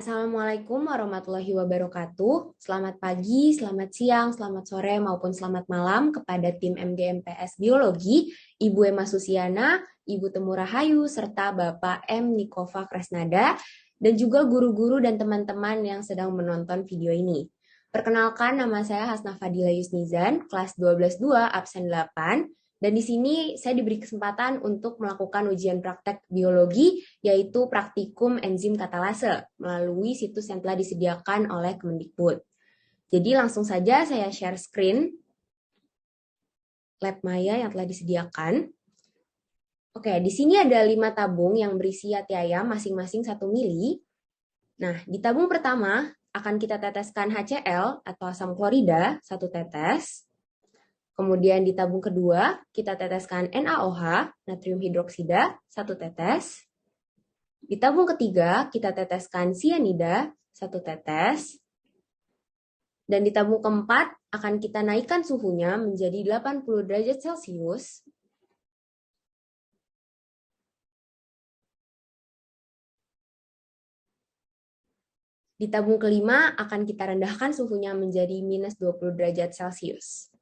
Assalamualaikum warahmatullahi wabarakatuh. Selamat pagi, selamat siang, selamat sore, maupun selamat malam kepada tim MGMPS Biologi, Ibu Emma Susiana, Ibu Temu Rahayu, serta Bapak M. Nikova Kresnada, dan juga guru-guru dan teman-teman yang sedang menonton video ini. Perkenalkan, nama saya Hasna Fadila Yusnizan, kelas 12-2, absen 8, dan di sini saya diberi kesempatan untuk melakukan ujian praktek biologi, yaitu praktikum enzim katalase, melalui situs yang telah disediakan oleh Kemendikbud. Jadi langsung saja saya share screen lab Maya yang telah disediakan. Oke, di sini ada 5 tabung yang berisi hati ayam masing-masing 1 mili. Nah, di tabung pertama akan kita teteskan HCl atau asam klorida 1 tetes. Kemudian di tabung kedua, kita teteskan NaOH, natrium hidroksida, 1 tetes. Di tabung ketiga, kita teteskan sianida, 1 tetes. Dan di tabung keempat, akan kita naikkan suhunya menjadi 80 derajat Celcius. Di tabung kelima, akan kita rendahkan suhunya menjadi minus 20 derajat Celcius.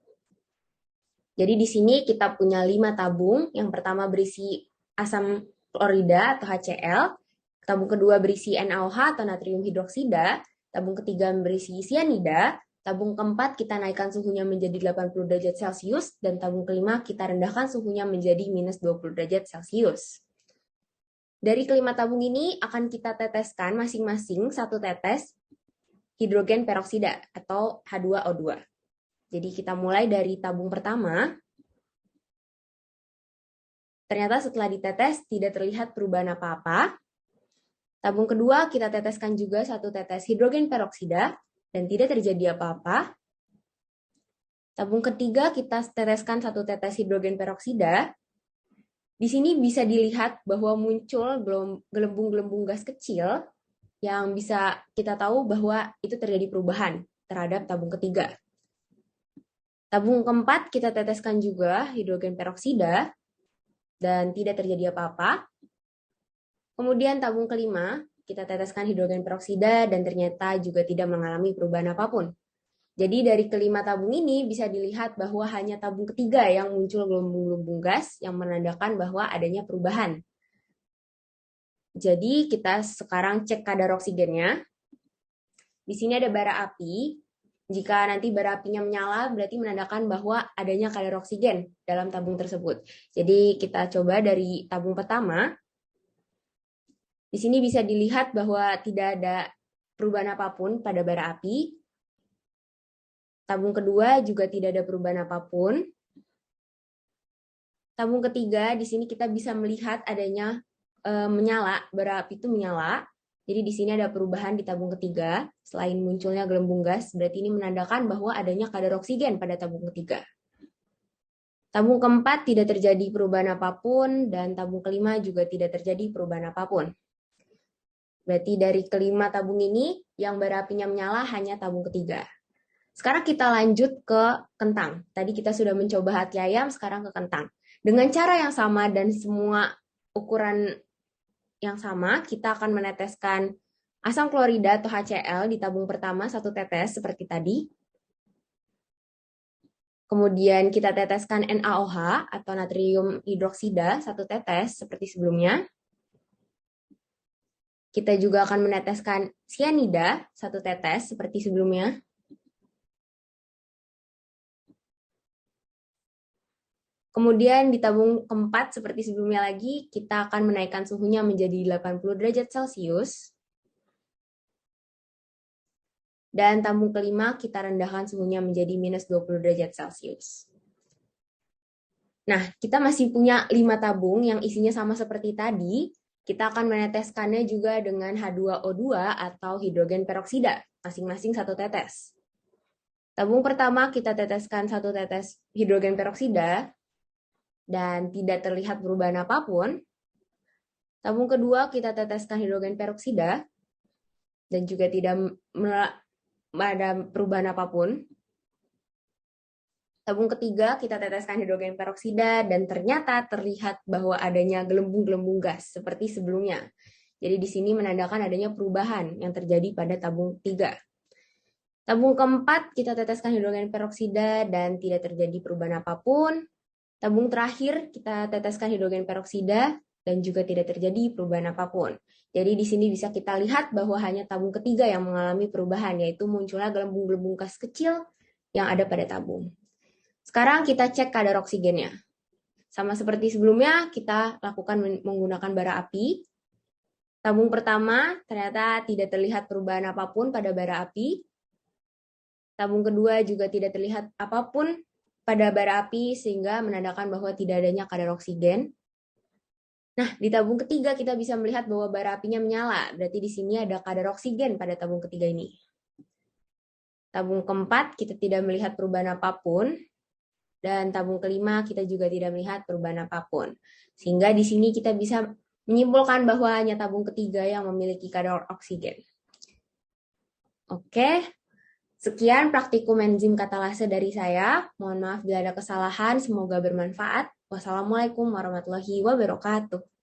Jadi di sini kita punya 5 tabung. Yang pertama berisi asam klorida atau HCl, tabung kedua berisi NaOH atau natrium hidroksida, tabung ketiga berisi sianida, tabung keempat kita naikkan suhunya menjadi 80 derajat Celcius, dan tabung kelima kita rendahkan suhunya menjadi minus 20 derajat Celcius. Dari kelima tabung ini akan kita teteskan masing-masing 1 tetes hidrogen peroksida atau H2O2. Jadi kita mulai dari tabung pertama. Ternyata setelah ditetes tidak terlihat perubahan apa-apa. Tabung kedua kita teteskan juga 1 tetes hidrogen peroksida dan tidak terjadi apa-apa. Tabung ketiga kita teteskan 1 tetes hidrogen peroksida. Di sini bisa dilihat bahwa muncul gelembung-gelembung gas kecil yang bisa kita tahu bahwa itu terjadi perubahan terhadap tabung ketiga. Tabung keempat kita teteskan juga hidrogen peroksida dan tidak terjadi apa-apa. Kemudian tabung kelima kita teteskan hidrogen peroksida dan ternyata juga tidak mengalami perubahan apapun. Jadi dari kelima tabung ini bisa dilihat bahwa hanya tabung ketiga yang muncul gelembung-gelembung gas yang menandakan bahwa adanya perubahan. Jadi kita sekarang cek kadar oksigennya. Di sini ada bara api. Jika nanti bara apinya menyala, berarti menandakan bahwa adanya kadar oksigen dalam tabung tersebut. Jadi kita coba dari tabung pertama. Di sini bisa dilihat bahwa tidak ada perubahan apapun pada bara api. Tabung kedua juga tidak ada perubahan apapun. Tabung ketiga, di sini kita bisa melihat adanya menyala, bara api itu menyala. Jadi di sini ada perubahan di tabung ketiga. Selain munculnya gelembung gas, berarti ini menandakan bahwa adanya kadar oksigen pada tabung ketiga. Tabung keempat tidak terjadi perubahan apapun, dan tabung kelima juga tidak terjadi perubahan apapun. Berarti dari kelima tabung ini, yang bara apinya menyala hanya tabung ketiga. Sekarang kita lanjut ke kentang. Tadi kita sudah mencoba hati ayam, sekarang ke kentang. Dengan cara yang sama dan semua ukuran yang sama, kita akan meneteskan asam klorida atau HCl di tabung pertama 1 tetes seperti tadi. Kemudian kita teteskan NaOH atau natrium hidroksida 1 tetes seperti sebelumnya. Kita juga akan meneteskan sianida 1 tetes seperti sebelumnya. Kemudian di tabung keempat seperti sebelumnya lagi, kita akan menaikkan suhunya menjadi 80 derajat Celcius. Dan tabung kelima kita rendahkan suhunya menjadi minus 20 derajat Celcius. Nah, kita masih punya 5 tabung yang isinya sama seperti tadi. Kita akan meneteskannya juga dengan H2O2 atau hidrogen peroksida, masing-masing 1 tetes. Tabung pertama kita teteskan 1 tetes hidrogen peroksida, dan tidak terlihat perubahan apapun. Tabung kedua kita teteskan hidrogen peroksida dan juga tidak ada perubahan apapun. Tabung ketiga kita teteskan hidrogen peroksida dan ternyata terlihat bahwa adanya gelembung-gelembung gas seperti sebelumnya. Jadi di sini menandakan adanya perubahan yang terjadi pada tabung ketiga. Tabung keempat, kita teteskan hidrogen peroksida dan tidak terjadi perubahan apapun. Tabung terakhir, kita teteskan hidrogen peroksida dan juga tidak terjadi perubahan apapun. Jadi di sini bisa kita lihat bahwa hanya tabung ketiga yang mengalami perubahan, yaitu munculnya gelembung-gelembung gas kecil yang ada pada tabung. Sekarang kita cek kadar oksigennya. Sama seperti sebelumnya, kita lakukan menggunakan bara api. Tabung pertama ternyata tidak terlihat perubahan apapun pada bara api. Tabung kedua juga tidak terlihat apapun pada bara api sehingga menandakan bahwa tidak adanya kadar oksigen. Nah, di tabung ketiga kita bisa melihat bahwa bara apinya menyala. Berarti di sini ada kadar oksigen pada tabung ketiga ini. Tabung keempat kita tidak melihat perubahan apapun. Dan tabung kelima kita juga tidak melihat perubahan apapun. Sehingga di sini kita bisa menyimpulkan bahwa hanya tabung ketiga yang memiliki kadar oksigen. Oke. Sekian praktikum enzim katalase dari saya. Mohon maaf bila ada kesalahan, semoga bermanfaat. Wassalamualaikum warahmatullahi wabarakatuh.